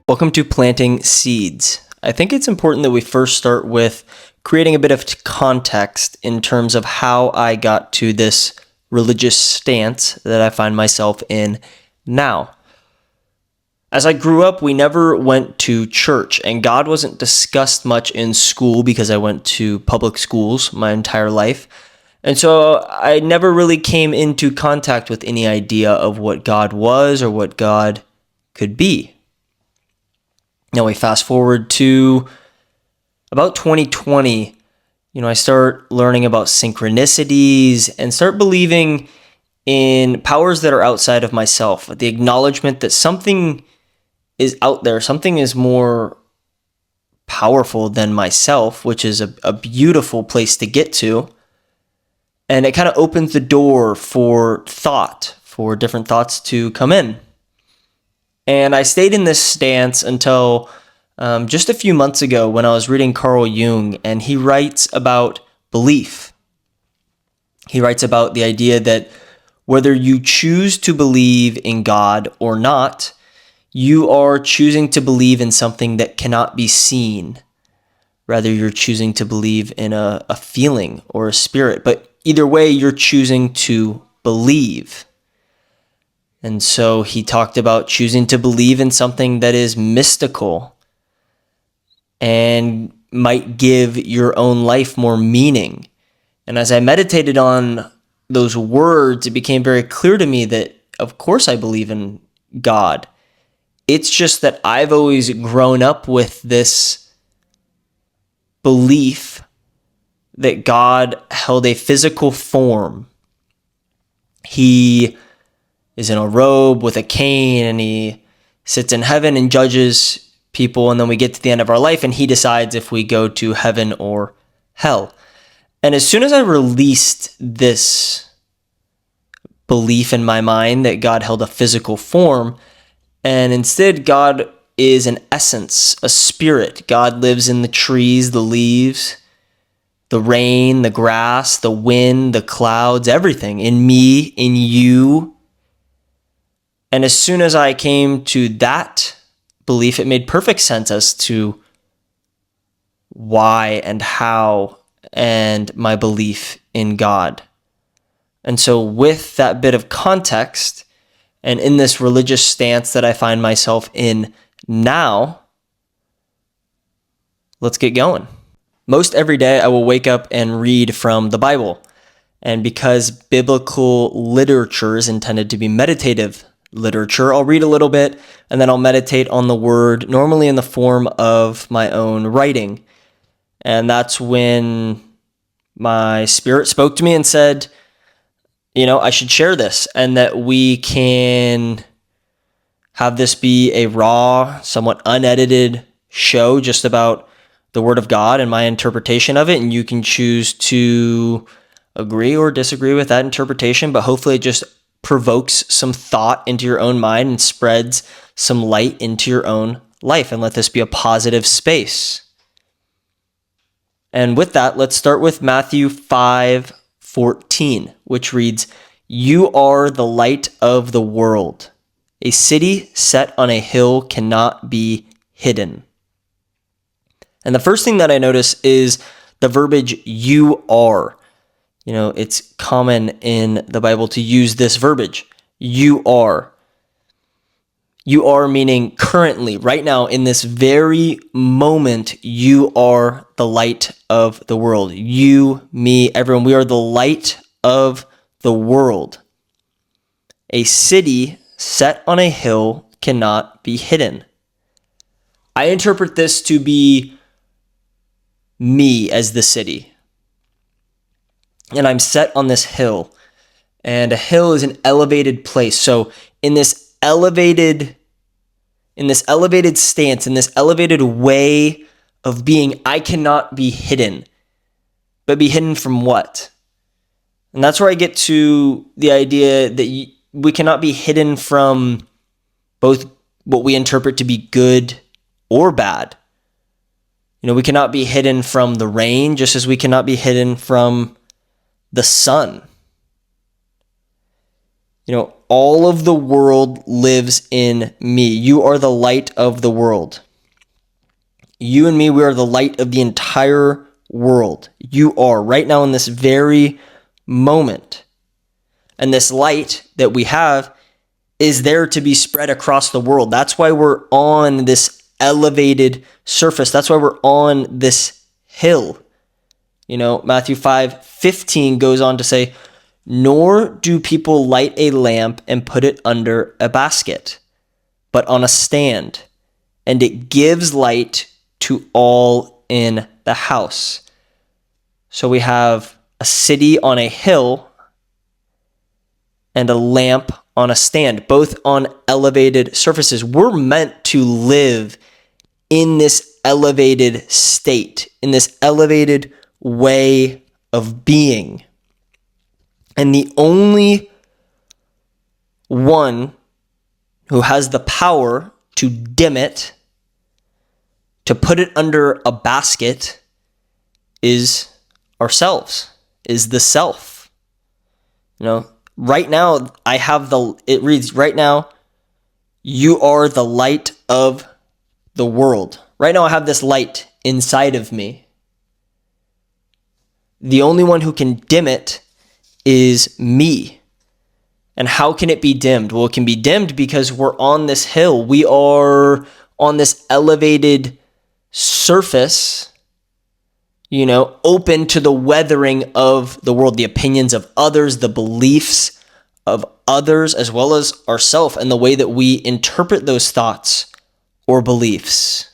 Welcome to Planting Seeds. I think it's important that we first start with creating a bit of context in terms of how I got to this religious stance that I find myself in now. As I grew up, we never went to church, and God wasn't discussed much in school because I went to public schools my entire life. And so I never really came into contact with any idea of what God was or what God could be. Now we fast forward to about 2020, I start learning about synchronicities and start believing in powers that are outside of myself, the acknowledgement that something is out there, something is more powerful than myself, which is a beautiful place to get to. And it kind of opens the door for thought, for different thoughts to come in. And I stayed in this stance until just a few months ago when I was reading Carl Jung, and he writes about belief. He writes about the idea that whether you choose to believe in God or not, you are choosing to believe in something that cannot be seen. Rather, you're choosing to believe in a feeling or a spirit. But either way, you're choosing to believe. And so he talked about choosing to believe in something that is mystical and might give your own life more meaning. And as I meditated on those words, it became very clear to me that, of course, I believe in God. It's just that I've always grown up with this belief that God held a physical form. He is in a robe with a cane, and he sits in heaven and judges people, and then we get to the end of our life and he decides if we go to heaven or hell. And as soon as I released this belief in my mind that God held a physical form, and instead God is an essence, a spirit. God lives in the trees, the leaves, the rain, the grass, the wind, the clouds, everything, in me, in you. And as soon as I came to that belief, it made perfect sense as to why and how and my belief in God. And so with that bit of context and in this religious stance that I find myself in now, let's get going. Most every day I will wake up and read from the Bible. And because biblical literature is intended to be meditative literature, I'll read a little bit and then I'll meditate on the word, normally in the form of my own writing. And that's when my spirit spoke to me and said, I should share this, and that we can have this be a raw, somewhat unedited show just about the Word of God and my interpretation of it. And you can choose to agree or disagree with that interpretation, but hopefully it just provokes some thought into your own mind and spreads some light into your own life, and let this be a positive space. And with that, let's start with Matthew 5:14, which reads, "You are the light of the world. A city set on a hill cannot be hidden." And the first thing that I notice is the verbiage "you are." It's common in the Bible to use this verbiage, "you are." You are meaning currently, right now, in this very moment, you are the light of the world. You, me, everyone, we are the light of the world. A city set on a hill cannot be hidden. I interpret this to be me as the city. And I'm set on this hill. And a hill is an elevated place. So in this elevated stance, in this elevated way of being, I cannot be hidden. But be hidden from what? And that's where I get to the idea that we cannot be hidden from both what we interpret to be good or bad. We cannot be hidden from the rain, just as we cannot be hidden from the sun. All of the world lives in me. You are the light of the world. You and me, we are the light of the entire world. You are right now in this very moment. And this light that we have is there to be spread across the world. That's why we're on this elevated surface. That's why we're on this hill. Matthew 5:15 goes on to say, "Nor do people light a lamp and put it under a basket, but on a stand, and it gives light to all in the house." So we have a city on a hill and a lamp on a stand, both on elevated surfaces. We're meant to live in this elevated state, in this elevated way of being. And the only one who has the power to dim it, to put it under a basket, is ourselves, is the self. Right now, it reads, right now, you are the light of the world. Right now, I have this light inside of me. The only one who can dim it is me. And how can it be dimmed? Well, it can be dimmed because we're on this hill. We are on this elevated surface, open to the weathering of the world, the opinions of others, the beliefs of others, as well as ourselves, and the way that we interpret those thoughts or beliefs.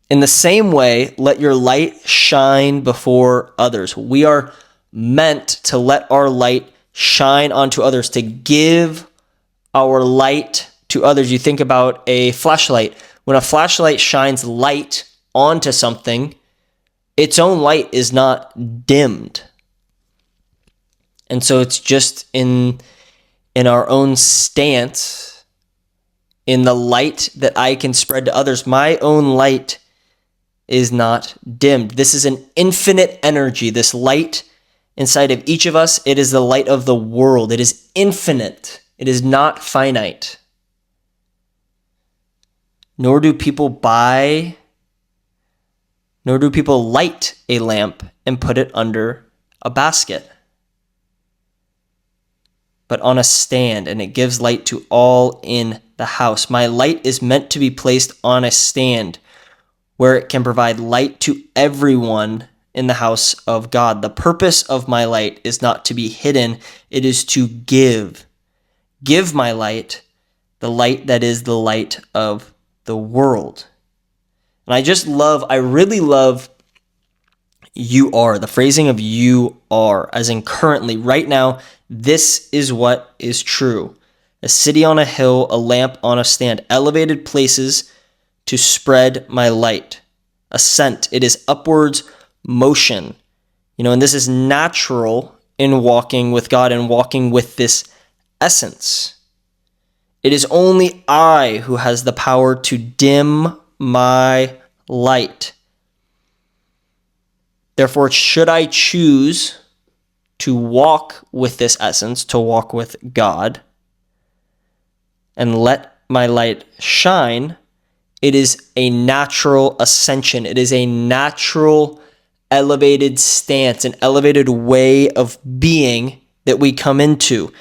In the same way, let your light shine before others. We are meant to let our light shine onto others, to give our light to others. You think about a flashlight. When a flashlight shines light onto something, its own light is not dimmed. And so it's just in our own stance, in the light that I can spread to others, my own light is not dimmed. This is an infinite energy. This light inside of each of us, it is the light of the world. It is infinite. It is not finite. Nor do people light a lamp and put it under a basket, but on a stand, and it gives light to all in the house. My light is meant to be placed on a stand where it can provide light to everyone in the house of God. The purpose of my light is not to be hidden. It is to give. Give my light, the light that is the light of the world. And I really love you are, the phrasing of you are, as in currently, right now, this is what is true. A city on a hill, a lamp on a stand, elevated places to spread my light. Ascent, it is upwards motion. And this is natural in walking with God and walking with this essence. It is only I who has the power to dim my light. Therefore, should I choose to walk with this essence, to walk with God, and let my light shine, it is a natural ascension. It is a natural elevated stance, an elevated way of being that we come into.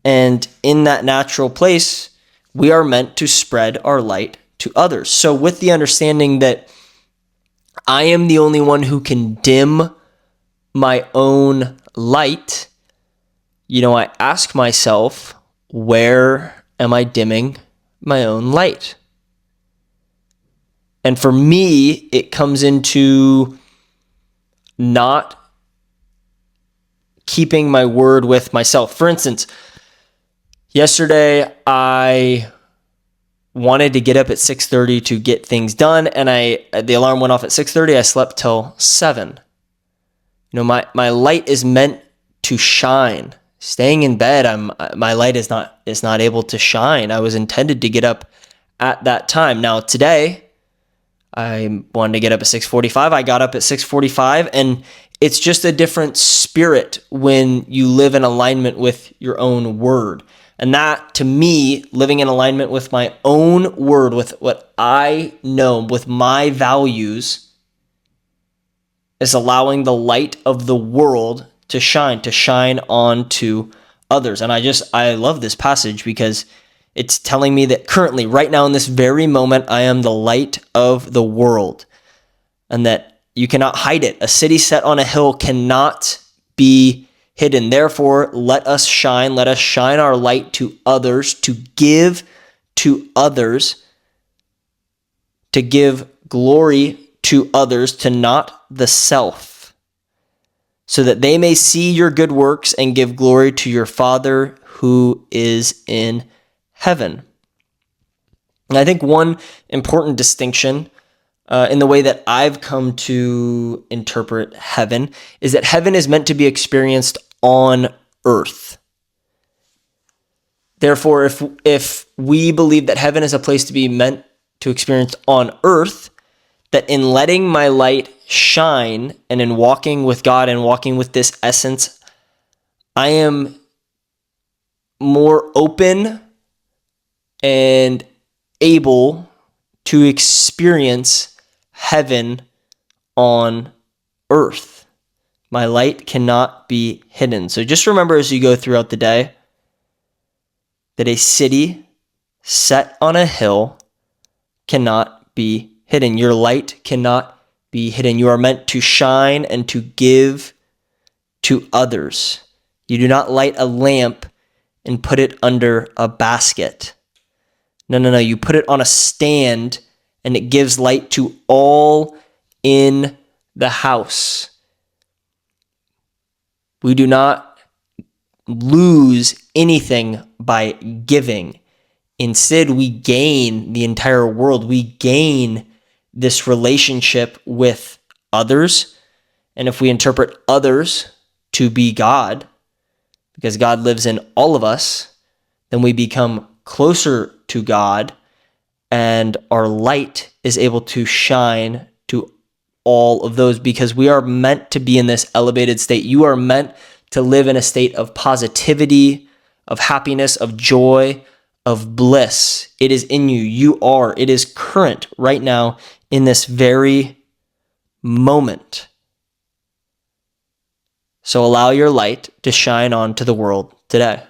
And in that natural place, we are meant to spread our light to others. So with the understanding that I am the only one who can dim my own light, I ask myself, where am I dimming my own light? And for me, it comes into not keeping my word with myself. For instance, yesterday I wanted to get up at 6:30 to get things done, and the alarm went off at 6:30. I slept till 7. My light is meant to shine. Staying in bed, my light is not able to shine. I was intended to get up at that time. Now today, I wanted to get up at 6:45. I got up at 6:45, and it's just a different spirit when you live in alignment with your own word. And that, to me, living in alignment with my own word, with what I know, with my values, is allowing the light of the world to shine on to others. And I love this passage because it's telling me that currently, right now, in this very moment, I am the light of the world, and that you cannot hide it. A city set on a hill cannot be hidden. Therefore, let us shine our light to others, to give to others, to give glory to others, to not the self, so that they may see your good works and give glory to your Father who is in heaven. And I think one important distinction in the way that I've come to interpret heaven is that heaven is meant to be experienced on earth. Therefore, if we believe that heaven is a place to be meant to experience on earth, that in letting my light shine and in walking with God and walking with this essence, I am more open and able to experience heaven on earth. My light cannot be hidden. So just remember as you go throughout the day that a city set on a hill cannot be hidden. Your light cannot be hidden. You are meant to shine and to give to others. You do not light a lamp and put it under a basket. No. You put it on a stand and it gives light to all in the house. We do not lose anything by giving. Instead, we gain the entire world. We gain this relationship with others. And if we interpret others to be God, because God lives in all of us, then we become closer to God, and our light is able to shine to all of those, because we are meant to be in this elevated state. You are meant to live in a state of positivity, of happiness, of joy, of bliss. It is in you. It is current right now in this very moment. So allow your light to shine on to the world today.